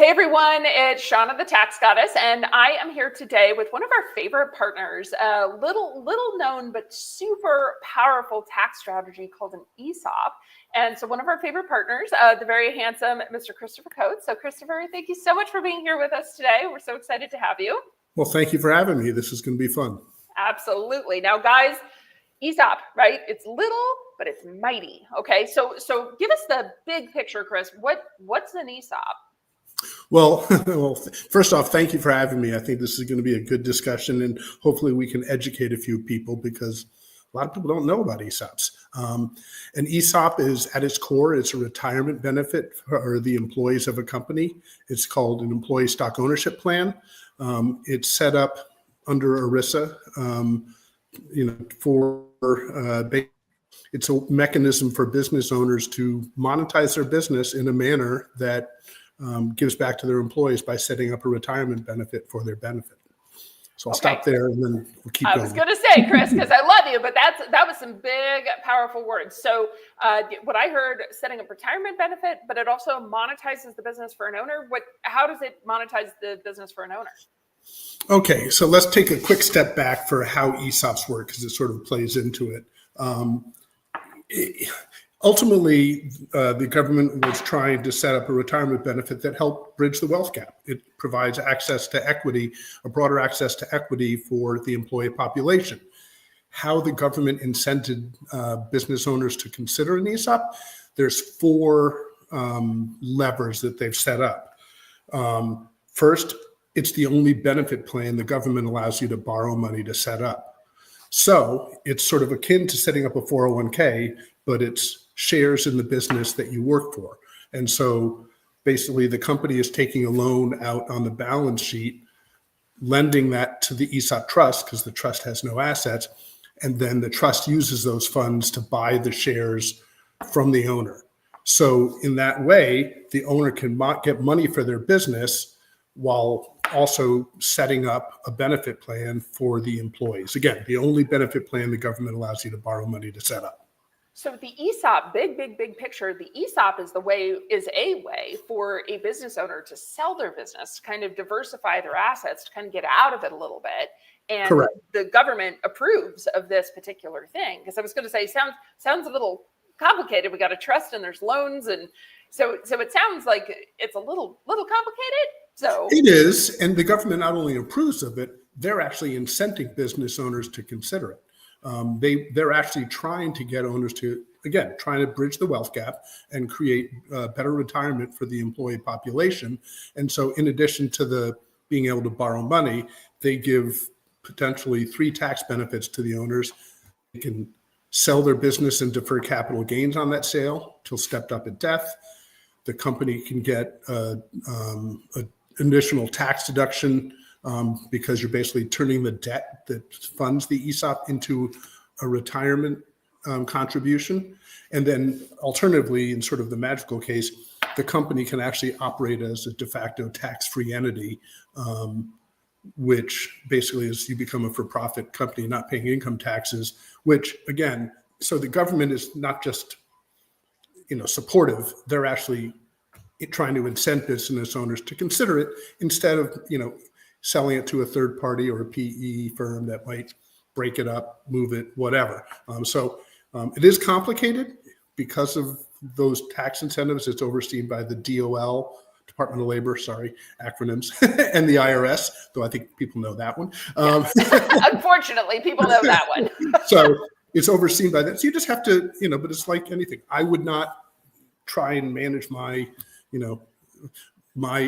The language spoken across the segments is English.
Hey everyone, it's Shauna the Tax Goddess, and I am here today with one of our favorite partners, a little known but super powerful tax strategy called an ESOP. And so one of our favorite partners, the very handsome Mr. Christopher Coates. So Christopher, thank you so much for being here with us today. We're so excited to have you. Well, thank you for having me. This is going to be fun. Absolutely. Now, guys, ESOP, right? It's little, but it's mighty. Okay, so give us the big picture, Chris. What's an ESOP? Well, first off, thank you for having me. I think this is going to be a good discussion, and hopefully we can educate a few people because a lot of people don't know about ESOPs. An ESOP is, at its core, it's a retirement benefit for the employees of a company. It's called an employee stock ownership plan. It's set up under ERISA, it's a mechanism for business owners to monetize their business in a manner that gives back to their employees by setting up a retirement benefit for their benefit. So I'll stop there and then we'll keep going. I was going to say, Chris, because I love you, but that was some big, powerful words. So what I heard, setting up retirement benefit, but it also monetizes the business for an owner. How does it monetize the business for an owner? Okay, so let's take a quick step back for how ESOPs work because it sort of plays into it. Ultimately, the government was trying to set up a retirement benefit that helped bridge the wealth gap. It provides access to equity, a broader access to equity for the employee population. How the government incented business owners to consider an ESOP, there's four levers that they've set up. First, it's the only benefit plan the government allows you to borrow money to set up. So it's sort of akin to setting up a 401k, but it's shares in the business that you work for. And so basically the company is taking a loan out on the balance sheet, lending that to the ESOP trust because the trust has no assets. And then the trust uses those funds to buy the shares from the owner. So in that way, the owner can get money for their business while also setting up a benefit plan for the employees. Again, the only benefit plan the government allows you to borrow money to set up. So the ESOP, big picture, the ESOP is a way for a business owner to sell their business, to kind of diversify their assets, to kind of get out of it a little bit. And Correct. The government approves of this particular thing. Because I was going to say, sounds a little complicated. We got a trust and there's loans. And so it sounds like it's a little complicated. So it is. And the government not only approves of it, they're actually incenting business owners to consider it. They're actually trying to get owners to, again, trying to bridge the wealth gap and create better retirement for the employee population. And so in addition to being able to borrow money, they give potentially 3 tax benefits to the owners. They can sell their business and defer capital gains on that sale till stepped up at death. The company can get an additional tax deduction because you're basically turning the debt that funds the ESOP into a retirement contribution. And then alternatively, in sort of the magical case, the company can actually operate as a de facto tax-free entity, which basically is you become a for-profit company not paying income taxes, which again, so the government is not just supportive, they're actually trying to incent business owners to consider it instead of, selling it to a third party or a PE firm that might break it up, move it, whatever. It is complicated because of those tax incentives. It's overseen by the DOL, Department of Labor, sorry, acronyms, and the IRS, though I think people know that one. Unfortunately, people know that one. So it's overseen by that. So you just have to, but it's like anything. I would not try and manage my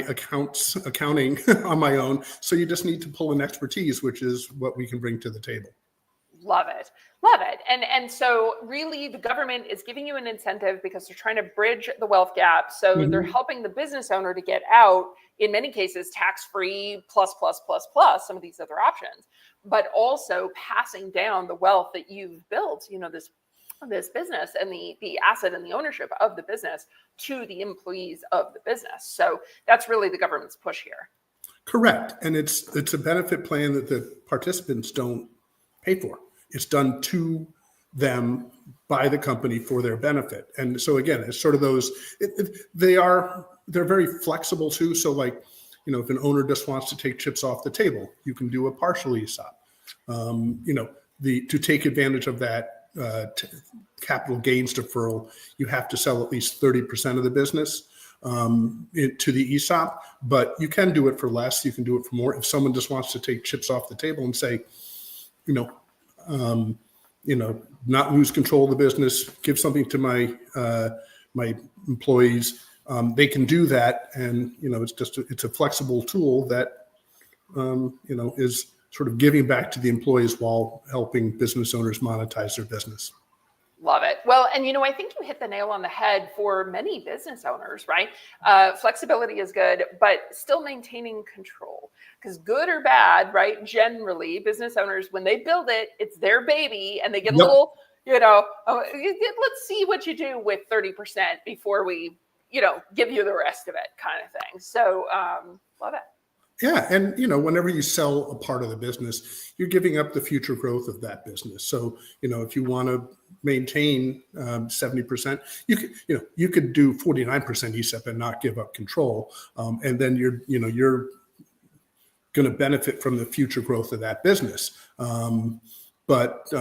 accounting on my own. So you just need to pull in expertise, which is what we can bring to the table. Love it. And so really the government is giving you an incentive because they're trying to bridge the wealth gap. So they're helping the business owner to get out, in many cases, tax-free plus some of these other options, but also passing down the wealth that you've built, this business and the asset and the ownership of the business to the employees of the business. So that's really the government's push here. Correct. And it's a benefit plan that the participants don't pay for. It's done to them by the company for their benefit. And so again, it's sort of those, they are they're very flexible too. So like, if an owner just wants to take chips off the table, you can do a partial ESOP. To take advantage of that capital gains deferral, you have to sell at least 30% of the business to the ESOP, but you can do it for less. You can do it for more. If someone just wants to take chips off the table and say, not lose control of the business, give something to my employees, they can do that. And, it's a flexible tool that, is sort of giving back to the employees while helping business owners monetize their business. Love it. Well, and I think you hit the nail on the head for many business owners, right? Flexibility is good, but still maintaining control. Because good or bad, right? Generally, business owners, when they build it, it's their baby, and they get a little, let's see what you do with 30% before we, give you the rest of it, kind of thing. So, love it. Yeah. And, whenever you sell a part of the business, you're giving up the future growth of that business. So, if you want to maintain 70%, you could do 49% ESOP and not give up control. And then you're going to benefit from the future growth of that business. But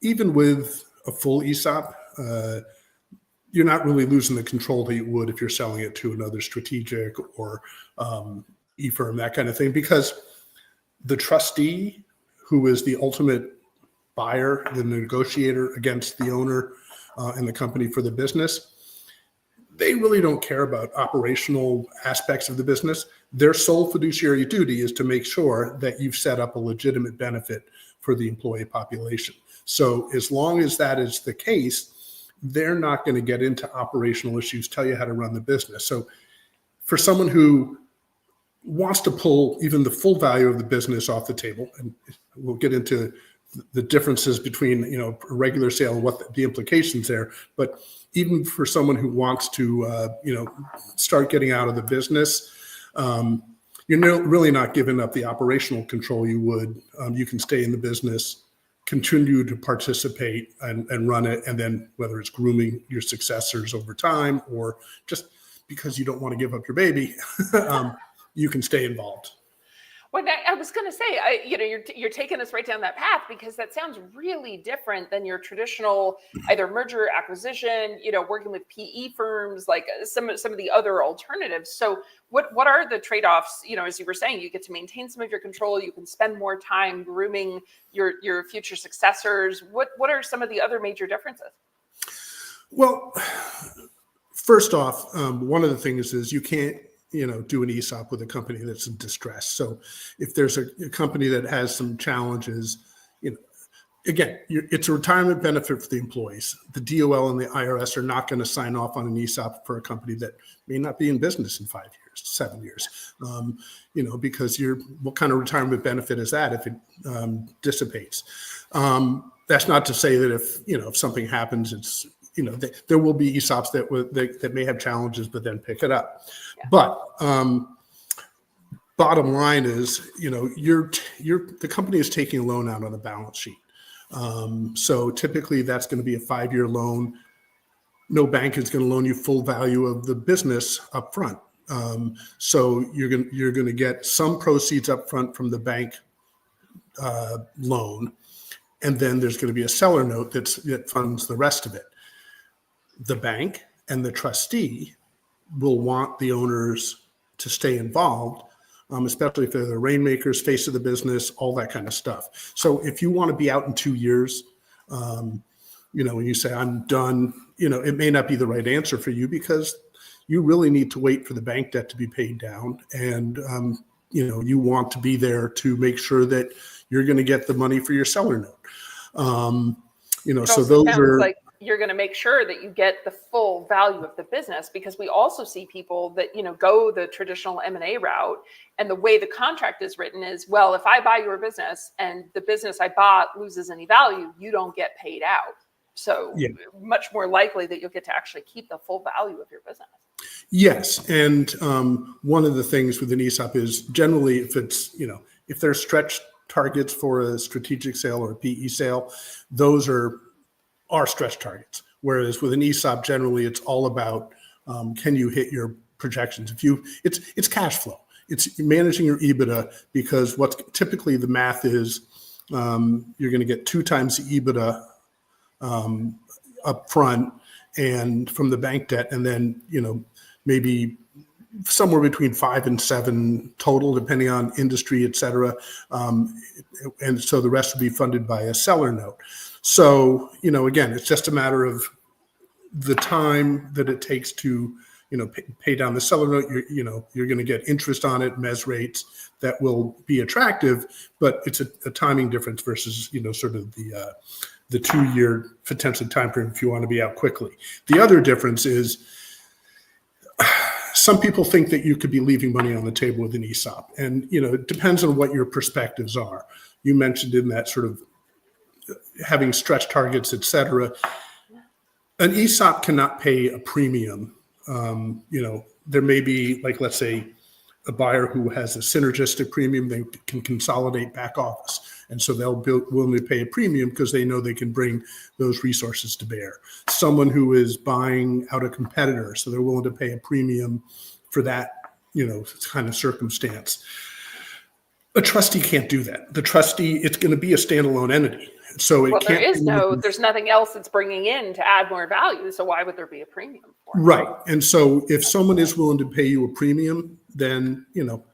even with a full ESOP, you're not really losing the control that you would if you're selling it to another strategic or e-firm, that kind of thing, because the trustee, who is the ultimate buyer, the negotiator against the owner and the company for the business, they really don't care about operational aspects of the business. Their sole fiduciary duty is to make sure that you've set up a legitimate benefit for the employee population. So as long as that is the case, they're not going to get into operational issues, tell you how to run the business. So for someone who wants to pull even the full value of the business off the table, and we'll get into the differences between a regular sale and what the implications there, but even for someone who wants to start getting out of the business, you're really not giving up the operational control you would. You can stay in the business, continue to participate and run it, and then whether it's grooming your successors over time or just because you don't want to give up your baby, you can stay involved. Well, I was going to say, you're taking us right down that path, because that sounds really different than your traditional either merger acquisition, working with PE firms, like some of the other alternatives. So what are the trade-offs? As you were saying, you get to maintain some of your control. You can spend more time grooming your future successors. What are some of the other major differences? Well, first off, one of the things is you can't do an ESOP with a company that's in distress. So if there's a company that has some challenges, again, it's a retirement benefit for the employees. The DOL and the IRS are not going to sign off on an ESOP for a company that may not be in business in 5 years, 7 years, because what kind of retirement benefit is that if it dissipates? That's not to say that if something happens, it's there will be ESOPs that may have challenges, but then pick it up. Yeah. But bottom line is, the company is taking a loan out on the balance sheet. So typically that's going to be a 5-year loan. No bank is going to loan you full value of the business up front. So you're going to get some proceeds up front from the bank loan, and then there's going to be a seller note that funds the rest of it. The bank and the trustee will want the owners to stay involved, especially if they're the rainmakers, face of the business, all that kind of stuff. So if you want to be out in 2 years, when you say I'm done, it may not be the right answer for you, because you really need to wait for the bank debt to be paid down. And, you want to be there to make sure that you're going to get the money for your seller note. So those are like, you're going to make sure that you get the full value of the business, because we also see people that, go the traditional M&A route. And the way the contract is written is, well, if I buy your business and the business I bought loses any value, you don't get paid out. So much more likely that you'll get to actually keep the full value of your business. Yes. And one of the things with an ESOP is generally if there's stretch targets for a strategic sale or a PE sale, those are stretch targets. Whereas with an ESOP, generally it's all about, can you hit your projections. It's cash flow. It's managing your EBITDA, because what's typically the math is, you're going to get 2 times the EBITDA up front and from the bank debt, and then maybe somewhere between 5 and 7 total, depending on industry, et cetera. And so the rest will be funded by a seller note. So, again, it's just a matter of the time that it takes to, pay down the seller note. You're going to get interest on it, mezz rates that will be attractive, but it's a timing difference versus, sort of the 2-year potentially time frame if you want to be out quickly. The other difference is, some people think that you could be leaving money on the table with an ESOP, and it depends on what your perspectives are. You mentioned in that sort of having stretch targets, et cetera. An ESOP cannot pay a premium. There may be, like, let's say, a buyer who has a synergistic premium. They can consolidate back office, and so they'll be willing to pay a premium because they know they can bring those resources to bear. Someone who is buying out a competitor, so they're willing to pay a premium for that, kind of circumstance. A trustee can't do that. The trustee, it's going to be a standalone entity. So it can't. There's nothing else that's bringing in to add more value. So why would there be a premium for it? Right. And so if someone is willing to pay you a premium, then,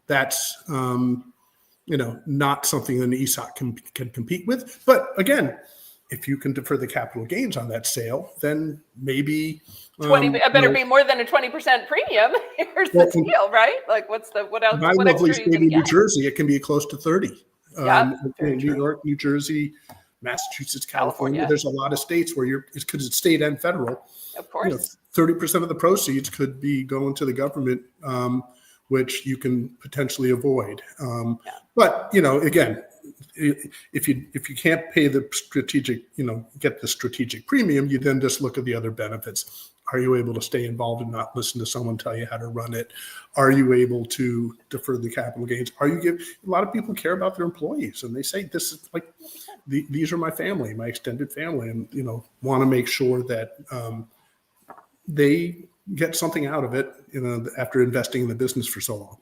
that's, not something an ESOP can compete with. But again, if you can defer the capital gains on that sale, then maybe it better be more than a 20% premium. Here's the deal, right? Like, what else? My lovely state of New Jersey, it can be close to 30. New York, New Jersey, Massachusetts, California. There's a lot of states where because it's state and federal. Of course, 30% of the proceeds could be going to the government, which you can potentially avoid. But again, if you can't pay the strategic, get the strategic premium, you then just look at the other benefits. Are you able to stay involved and not listen to someone tell you how to run it? Are you able to defer the capital gains? A lot of people care about their employees, and they say, this is like, these are my family, my extended family, and, want to make sure that they get something out of it, after investing in the business for so long.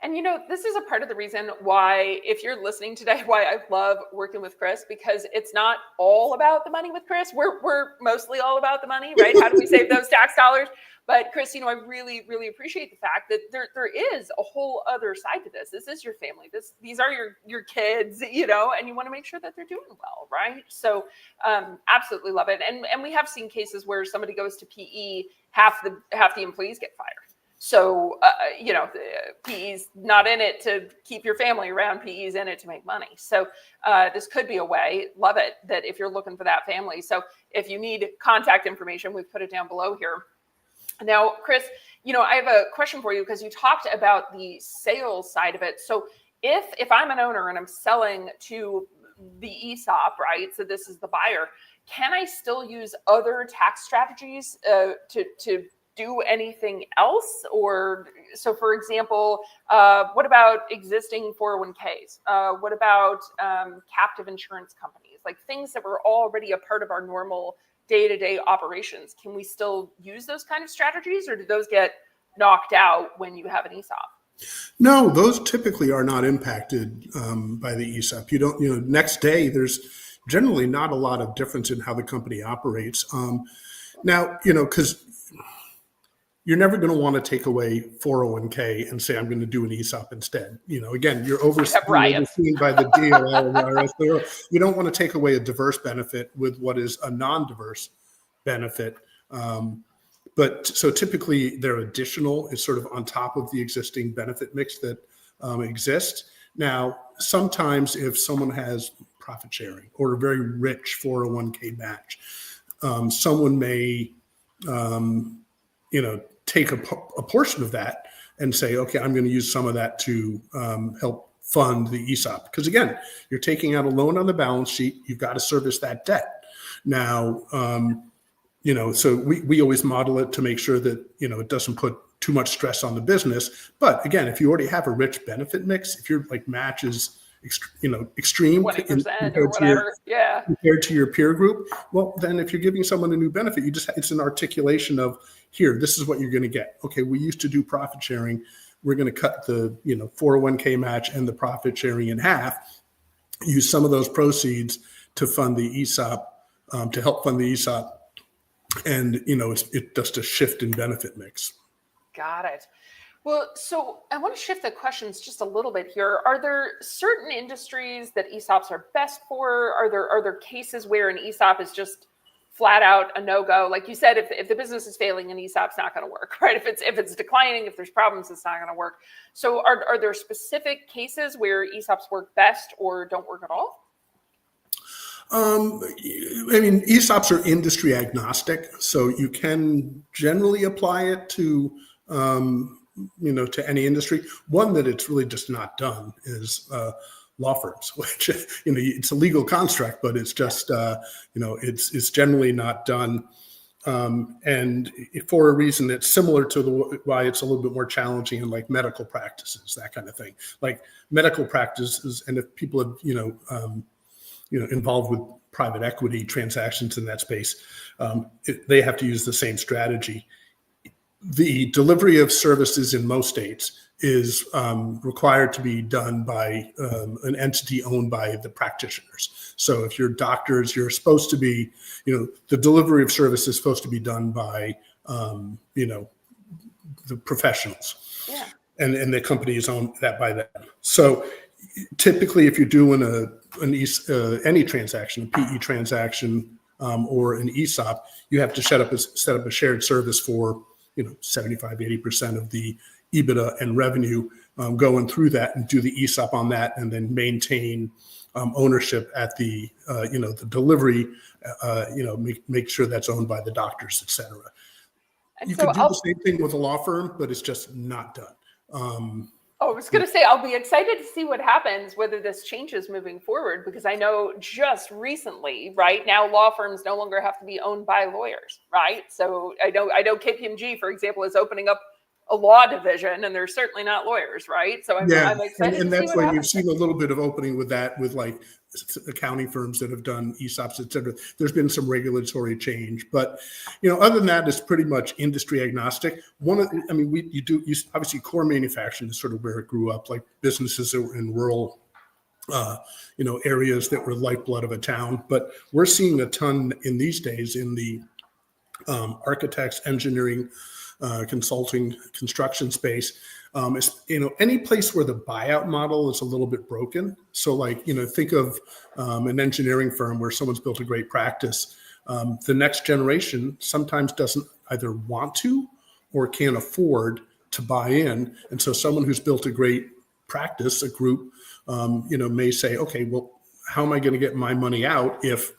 And, this is a part of the reason why, if you're listening today, why I love working with Chris, because it's not all about the money with Chris. We're mostly all about the money, right? How do we save those tax dollars? But Chris, I really, really appreciate the fact that there is a whole other side to this. This is your family. These are your kids, and you want to make sure that they're doing well, right? So absolutely love it. And we have seen cases where somebody goes to PE, half the employees get fired. So, PE's not in it to keep your family around. PE's in it to make money. So this could be a way, love it, that if you're looking for that family. So if you need contact information, we've put it down below here. Now, Chris, I have a question for you, because you talked about the sales side of it. So if I'm an owner and I'm selling to the ESOP, right? So this is the buyer. Can I still use other tax strategies to do anything else? Or so, for example, what about existing 401ks? What about captive insurance companies? Like, things that were already a part of our normal day-to-day operations. Can we still use those kind of strategies, or do those get knocked out when you have an ESOP? No, those typically are not impacted by the ESOP. You don't, next day, there's generally not a lot of difference in how the company operates. Now, because you're never going to want to take away 401k and say, I'm going to do an ESOP instead. Again, you're overseen by the DOL. You don't want to take away a diverse benefit with what is a non-diverse benefit. But so typically they're additional. It's sort of on top of the existing benefit mix that exists. Now, sometimes if someone has profit sharing or a very rich 401k match, someone may, take a portion of that and say, okay, I'm going to use some of that to help fund the ESOP. Because again, you're taking out a loan on the balance sheet. You've got to service that debt. Now, so we always model it to make sure that, it doesn't put too much stress on the business. But again, if you already have a rich benefit mix, if your match is extreme 20% or whatever, compared to your peer group, well, then if you're giving someone a new benefit, it's an articulation of, here, this is what you're going to get. Okay, we used to do profit sharing. We're going to cut the 401k match and the profit sharing in half. Use some of those proceeds to fund the ESOP, to help fund the ESOP, and it's just a shift in benefit mix. Got it. Well, so I want to shift the questions just a little bit here. Are there certain industries that ESOPs are best for? Are there cases where an ESOP is just flat out a no-go? Like you said, if the business is failing, an ESOP's not going to work, right? If it's declining, if there's problems, it's not going to work. So are there specific cases where ESOPs work best or don't work at all? ESOPs are industry agnostic, so you can generally apply it to to any industry. One that it's really just not done is law firms, which it's a legal construct, but it's just it's generally not done, and for a reason that's similar to why it's a little bit more challenging in like medical practices, that kind of thing. Like medical practices, and if people have involved with private equity transactions in that space, they have to use the same strategy. The delivery of services in most states is required to be done by an entity owned by the practitioners. So if you're doctors, you're supposed to be, the delivery of service is supposed to be done by, the professionals. Yeah. And the company is owned by them. So typically, if you're doing any transaction, a PE transaction or an ESOP, you have to set up a shared service for 75-80% of the EBITDA and revenue going through that, and do the ESOP on that, and then maintain ownership at the the delivery. Make sure that's owned by the doctors, et cetera. You could do the same thing with a law firm, but it's just not done. I was going to say, I'll be excited to see what happens, whether this changes moving forward, because I know just recently, right now, law firms no longer have to be owned by lawyers, right? So I know KPMG, for example, is opening up a law division, and they're certainly not lawyers, right? So I'm excited. And to that's see what why happens. you've seen a little bit of opening with that, with like accounting firms that have done ESOPs, et cetera. There's been some regulatory change, but other than that, it's pretty much industry agnostic. Obviously core manufacturing is sort of where it grew up, like businesses that were in rural areas that were lifeblood of a town. But we're seeing a ton in these days in the architects, engineering, consulting, construction space. Any place where the buyout model is a little bit broken. So like, think of an engineering firm where someone's built a great practice. The next generation sometimes doesn't either want to or can't afford to buy in. And so someone who's built a great practice, a group, may say, okay, well, how am I going to get my money out if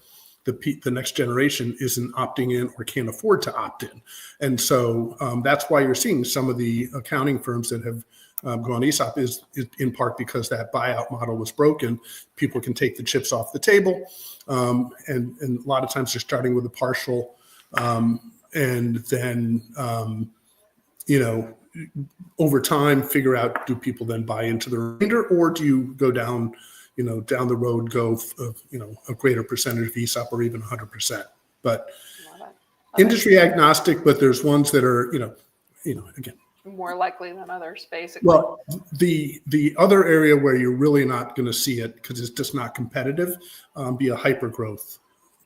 the next generation isn't opting in or can't afford to opt in? And so that's why you're seeing some of the accounting firms that have gone ESOP is in part because that buyout model was broken. People can take the chips off the table. And a lot of times they're starting with a partial and then, over time, figure out, do people then buy into the remainder, or do you go down the road, a greater percentage of ESOP or even 100%. But industry agnostic, but there's ones that are, again, more likely than others, basically. Well, the other area where you're really not going to see it because it's just not competitive, be a hyper growth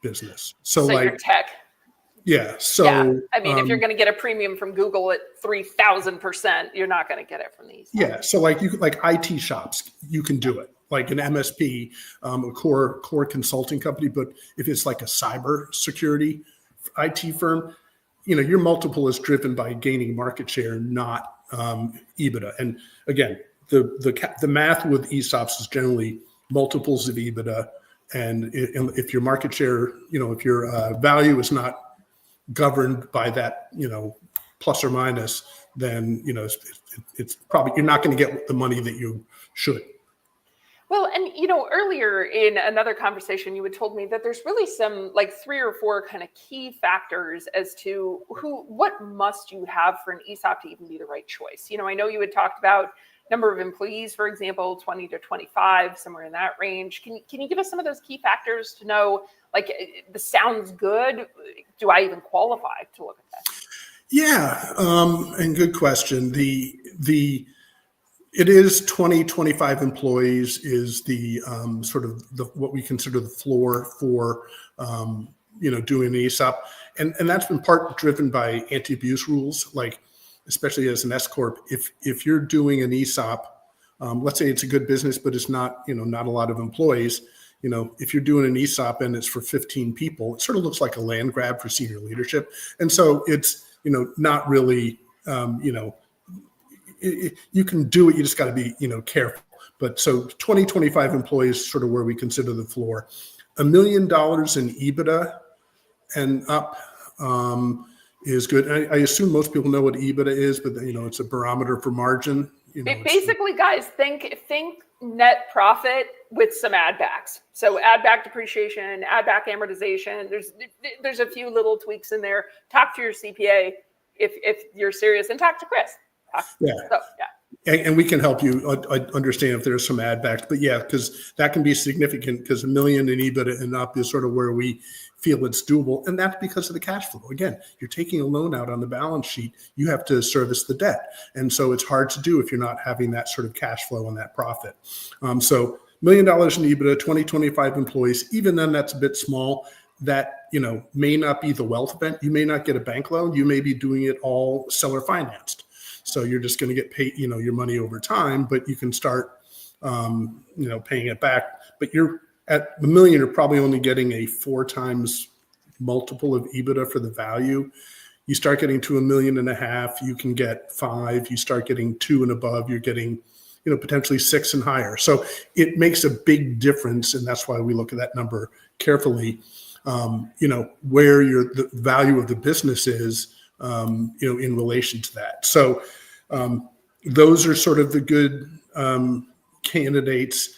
business. So like your tech. Yeah. So yeah. I mean, if you're going to get a premium from Google at 3,000%, you're not going to get it from these. Yeah. So like IT shops, you can do it. Like an MSP, a core consulting company. But if it's like a cyber security IT firm, your multiple is driven by gaining market share, not EBITDA. And again, the math with ESOPs is generally multiples of EBITDA. And if your market share, if your value is not governed by that, plus or minus, then, it's probably, you're not going to get the money that you should. Well, and, earlier in another conversation, you had told me that there's really some like 3 or 4 kind of key factors as to what must you have for an ESOP to even be the right choice. I know you had talked about number of employees, for example, 20 to 25, somewhere in that range. Can you give us some of those key factors to know, like, this sounds good? Do I even qualify to look at that? Yeah, and good question. It is 20, 25 employees is the sort of what we consider the floor for doing an ESOP, and that's been part driven by anti-abuse rules, like especially as an S corp. If you're doing an ESOP, let's say it's a good business, but it's not not a lot of employees. If you're doing an ESOP and it's for 15 people, it sort of looks like a land grab for senior leadership, and so it's not really you can do it. You just got to be, careful. But so 20, 25 employees is sort of where we consider the floor. $1 million in EBITDA and up is good. I assume most people know what EBITDA is, but it's a barometer for margin. Basically, guys, think net profit with some add backs. So add back depreciation, add back amortization. There's a few little tweaks in there. Talk to your CPA if you're serious, and talk to Chris. Yeah. So, yeah. And we can help you understand if there's some add backs, but yeah, because that can be significant, because $1 million in EBITDA and up is sort of where we feel it's doable. And that's because of the cash flow. Again, you're taking a loan out on the balance sheet. You have to service the debt. And so it's hard to do if you're not having that sort of cash flow on that profit. So $1 million in EBITDA, 20, 25 employees, even then that's a bit small. That may not be the wealth event. You may not get a bank loan. You may be doing it all seller financed. So you're just going to get paid, your money over time, but you can start, paying it back. But you're at $1 million, you're probably only getting a 4 times multiple of EBITDA for the value. You start getting to $1.5 million, you can get 5. You start getting 2 and above, you're getting, potentially 6 and higher. So it makes a big difference, and that's why we look at that number carefully. Where the value of the business is. In relation to that. So those are sort of the good candidates.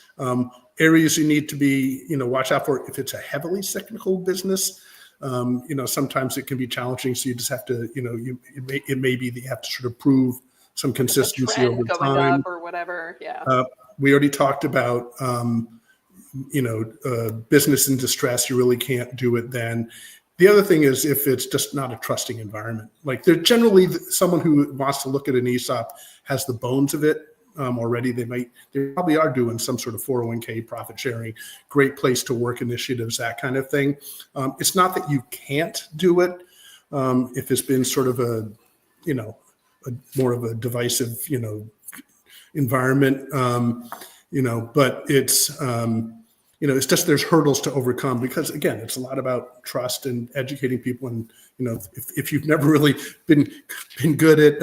Areas you need to be, watch out for if it's a heavily cyclical business. Sometimes it can be challenging. So you just have to, it may be that you have to sort of prove some consistency over time. Up or whatever. Yeah. We already talked about, business in distress. You really can't do it then. The other thing is if it's just not a trusting environment, like they're generally someone who wants to look at an ESOP has the bones of it already. They probably are doing some sort of 401k, profit sharing, great place to work initiatives, that kind of thing. It's not that you can't do it if it's been sort of a more of a divisive, environment, but it's, it's just there's hurdles to overcome because, again, it's a lot about trust and educating people. And, if you've never really been good at,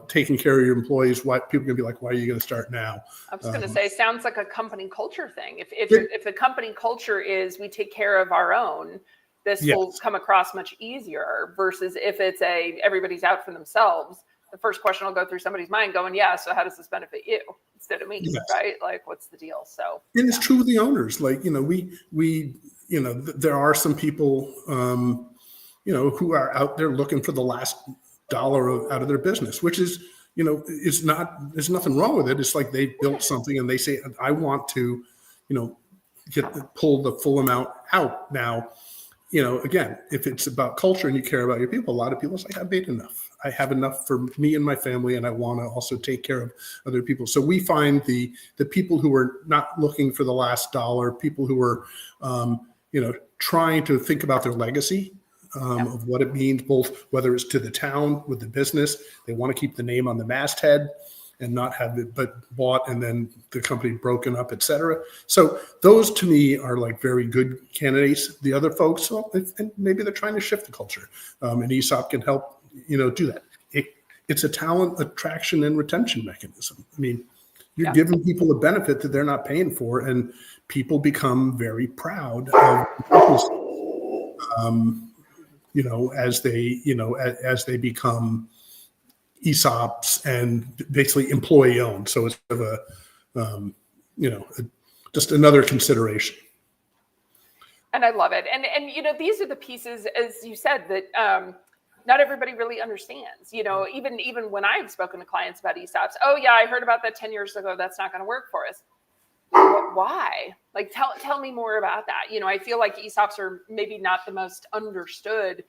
taking care of your employees, why people are going to be like, why are you going to start now? I was going to say, sounds like a company culture thing. If the company culture is we take care of our own, this will come across much easier versus if it's everybody's out for themselves. The first question will go through somebody's mind going, yeah, so how does this benefit you instead of me, right? Like, what's the deal? So, and it's true with the owners. Like, we there are some people, who are out there looking for the last dollar out of their business, which is, there's nothing wrong with it. It's like they built something and they say, I want to, pull the full amount out now. Again, if it's about culture and you care about your people, a lot of people say, I've made enough. I have enough for me and my family, and I want to also take care of other people. So we find the people who are not looking for the last dollar, people who are, trying to think about their legacy of what it means, both whether it's to the town with the business, they want to keep the name on the masthead and not have it but bought and then the company broken up, et cetera. So those to me are like very good candidates. The other folks, well, and maybe they're trying to shift the culture. And ESOP can help, do that. It's a talent attraction and retention mechanism. I mean, you're giving people a benefit that they're not paying for, and people become very proud of as they become ESOPs and basically employee owned. So it's sort of just another consideration. And I love it. And these are the pieces, as you said, that not everybody really understands. Even when I've spoken to clients about ESOPs, oh yeah, I heard about that 10 years ago. That's not going to work for us. Why? Like, tell me more about that. I feel like ESOPs are maybe not the most understood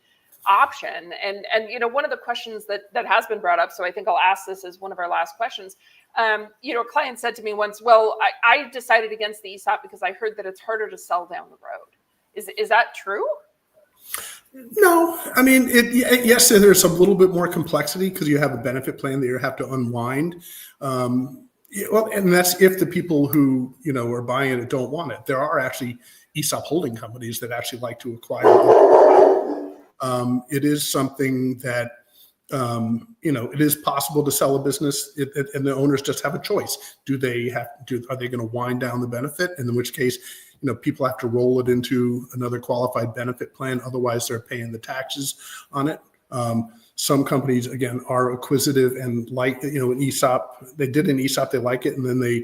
option. And one of the questions that has been brought up, so I think I'll ask this as one of our last questions. A client said to me once, well, I decided against the ESOP because I heard that it's harder to sell down the road. Is that true? No, I mean, yes, there's a little bit more complexity because you have a benefit plan that you have to unwind. Well, and that's if the people who, are buying it don't want it. There are actually ESOP holding companies that actually like to acquire it. It is something that, it is possible to sell a business and the owners just have a choice. Are they going to wind down the benefit? And in which case, people have to roll it into another qualified benefit plan. Otherwise, they're paying the taxes on it. Some companies, again, are acquisitive and like, an ESOP. They did an ESOP, they like it, and then they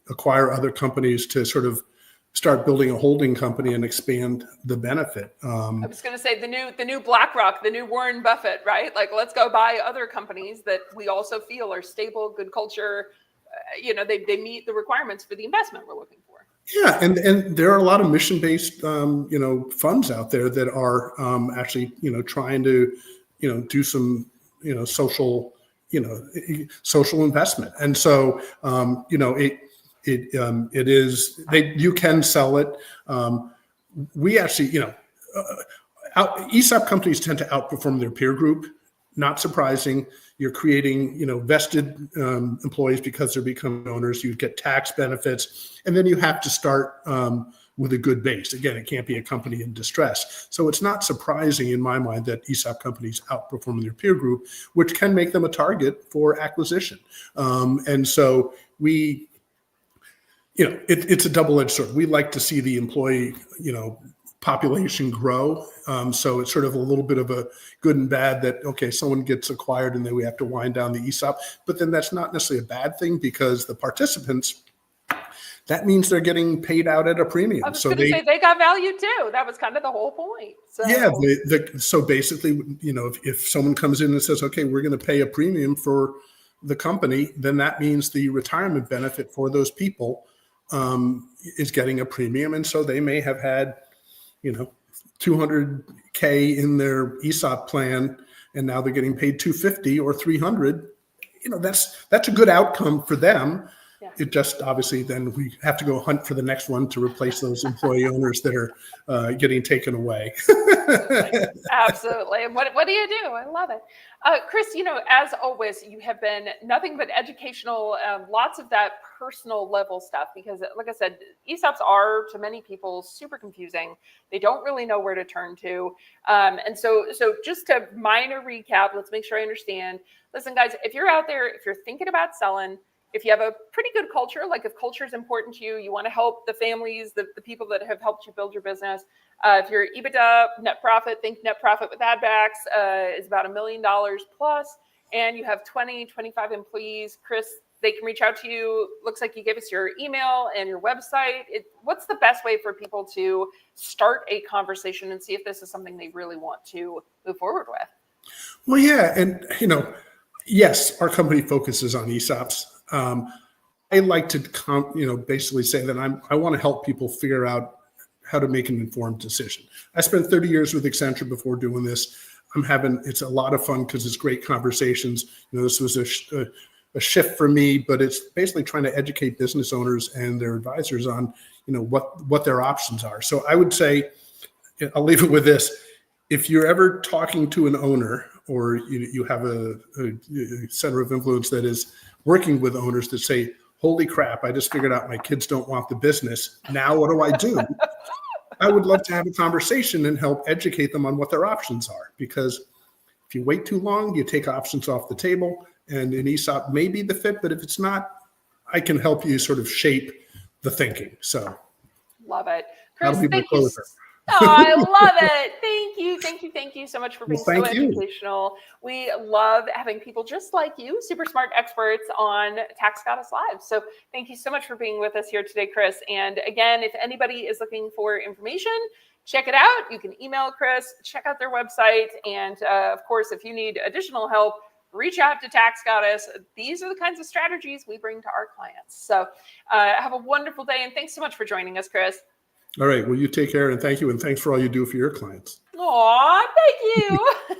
acquire other companies to sort of start building a holding company and expand the benefit. I was going to say the new BlackRock, the new Warren Buffett, right? Like, let's go buy other companies that we also feel are stable, good culture. They meet the requirements for the investment we're looking for. Yeah, and there are a lot of mission-based, funds out there that are actually, trying to, do some, social, social investment. And so, it is, you can sell it. We actually, ESOP companies tend to outperform their peer group. Not surprising. You're creating, vested employees because they're becoming owners. You get tax benefits, and then you have to start with a good base. Again, it can't be a company in distress. So it's not surprising in my mind that ESOP companies outperform their peer group, which can make them a target for acquisition. And so we, it's a double-edged sword. We like to see the employee, population grow. So it's sort of a little bit of a good and bad that, okay, someone gets acquired and then we have to wind down the ESOP. But then that's not necessarily a bad thing because the participants, that means they're getting paid out at a premium. I was going to say they got value too. That was kind of the whole point. So. Yeah. So basically, if someone comes in and says, okay, we're going to pay a premium for the company, then that means the retirement benefit for those people is getting a premium. And so they may have had, $200K in their ESOP plan, and now they're getting paid $250 or $300. That's a good outcome for them. Yeah. It just obviously then we have to go hunt for the next one to replace those employee owners that are getting taken away. Absolutely. And what do you do? I love it. Chris, as always, you have been nothing but educational, lots of that personal level stuff, because like I said, ESOPs are to many people super confusing. They don't really know where to turn to. And so just a minor recap, let's make sure I understand. Listen, guys, if you're out there, if you're thinking about selling, if you have a pretty good culture, like if culture is important to you, you want to help the families, the people that have helped you build your business. If your EBITDA net profit, think net profit with add backs is about $1 million plus, and you have 20, 25 employees, Chris, they can reach out to you. Looks like you gave us your email and your website. What's the best way for people to start a conversation and see if this is something they really want to move forward with? Well, yeah. And, yes, our company focuses on ESOPs. I like to, basically say that I want to help people figure out how to make an informed decision. I spent 30 years with Accenture before doing this. It's a lot of fun because it's great conversations. This was a shift for me, but it's basically trying to educate business owners and their advisors on, what their options are. So I would say, I'll leave it with this. If you're ever talking to an owner or you have a center of influence that is working with owners that say, holy crap, I just figured out my kids don't want the business. Now what do I do? I would love to have a conversation and help educate them on what their options are. Because if you wait too long, you take options off the table, and an ESOP may be the fit, but if it's not, I can help you sort of shape the thinking. So love it. Chris, thank you. Closer. Oh, I love it. Thank you so much for being so educational. We love having people just like you, super smart experts on Tax Goddess Live. So thank you so much for being with us here today, Chris. And again, if anybody is looking for information, check it out. You can email Chris, check out their website. And of course, if you need additional help, reach out to Tax Goddess. These are the kinds of strategies we bring to our clients. So have a wonderful day. And thanks so much for joining us, Chris. All right. Well, you take care, and thank you. And thanks for all you do for your clients. Aw, thank you.